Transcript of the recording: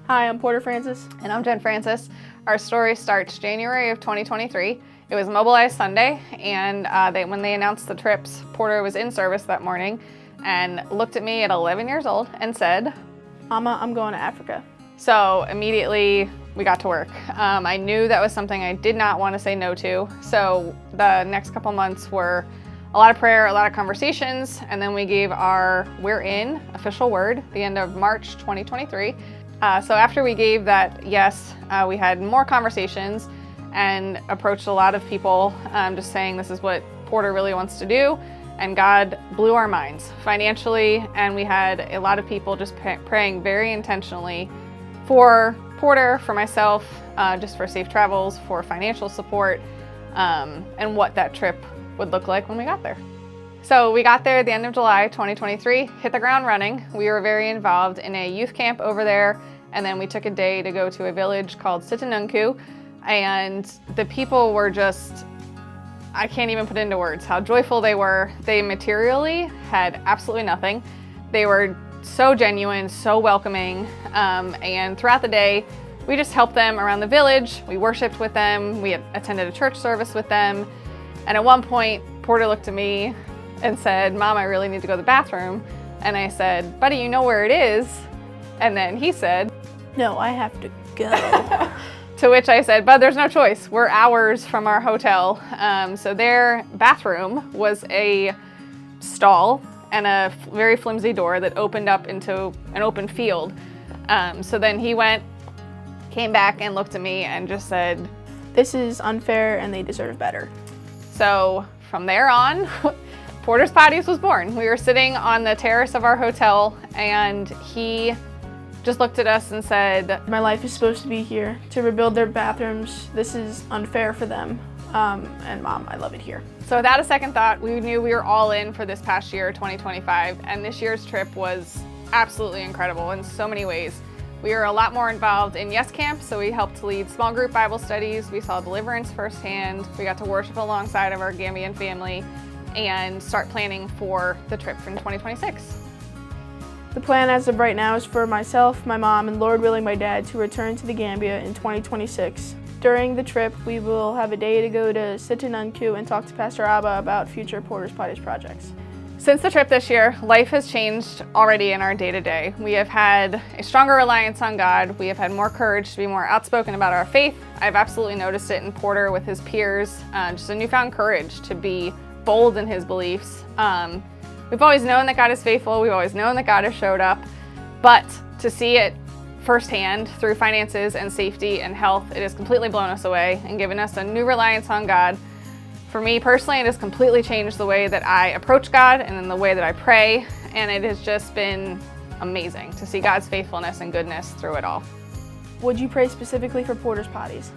Hi, I'm Porter Francis. And I'm Jen Francis. Our story starts January of 2023. It was Mobilized Sunday, and when they announced the trips, Porter was in service that morning and looked at me at 11 years old and said, Mama, I'm going to Africa. So immediately we got to work. I knew that was something I did not want to say no to. So the next couple months were a lot of prayer, a lot of conversations, and then we gave our "we're in" official word the end of March 2023. So after we gave that yes, we had more conversations and approached a lot of people just saying this is what Porter really wants to do. And God blew our minds financially, and we had a lot of people just praying very intentionally for Porter, for myself, just for safe travels, for financial support, and what that trip would look like when we got there. So we got there at the end of July 2023, hit the ground running. We were very involved in a youth camp over there, and then we took a day to go to a village called GTWY.CHURCH, and the people were just, I can't even put into words how joyful they were. They materially had absolutely nothing. They were so genuine, so welcoming, and throughout the day, we just helped them around the village. We worshiped with them. We attended a church service with them. And at one point, Porter looked at me and said, Mom, I really need to go to the bathroom. And I said, buddy, you know where it is? And then he said, No, I have to go. To which I said, Bud, there's no choice. We're hours from our hotel. So their bathroom was a stall and a very flimsy door that opened up into an open field. So then he came back and looked at me and just said, This is unfair and they deserve better. So from there on, Porter's Potties was born. We were sitting on the terrace of our hotel, and he just looked at us and said, My life is supposed to be here to rebuild their bathrooms. This is unfair for them. And Mom, I love it here. So without a second thought, we knew we were all in for this past year, 2025, and this year's trip was absolutely incredible in so many ways. We were a lot more involved in Yes Camp, so we helped to lead small group Bible studies. We saw deliverance firsthand. We got to worship alongside of our Gambian family and start planning for the trip in 2026. The plan as of right now is for myself, my mom, and Lord willing, my dad to return to the Gambia in 2026. During the trip, we will have a day to go to GTWY.CHURCH and talk to Pastor Abba about future Porter's Potties projects. Since the trip this year, life has changed already in our day-to-day. We have had a stronger reliance on God. We have had more courage to be more outspoken about our faith. I've absolutely noticed it in Porter with his peers, just a newfound courage to be bold in his beliefs. We've always known that God is faithful. We've always known that God has showed up, but to see it firsthand through finances and safety and health, it has completely blown us away and given us a new reliance on God. For me personally, it has completely changed the way that I approach God and in the way that I pray, and it has just been amazing to see God's faithfulness and goodness through it all. Would you pray specifically for Porter's Potties?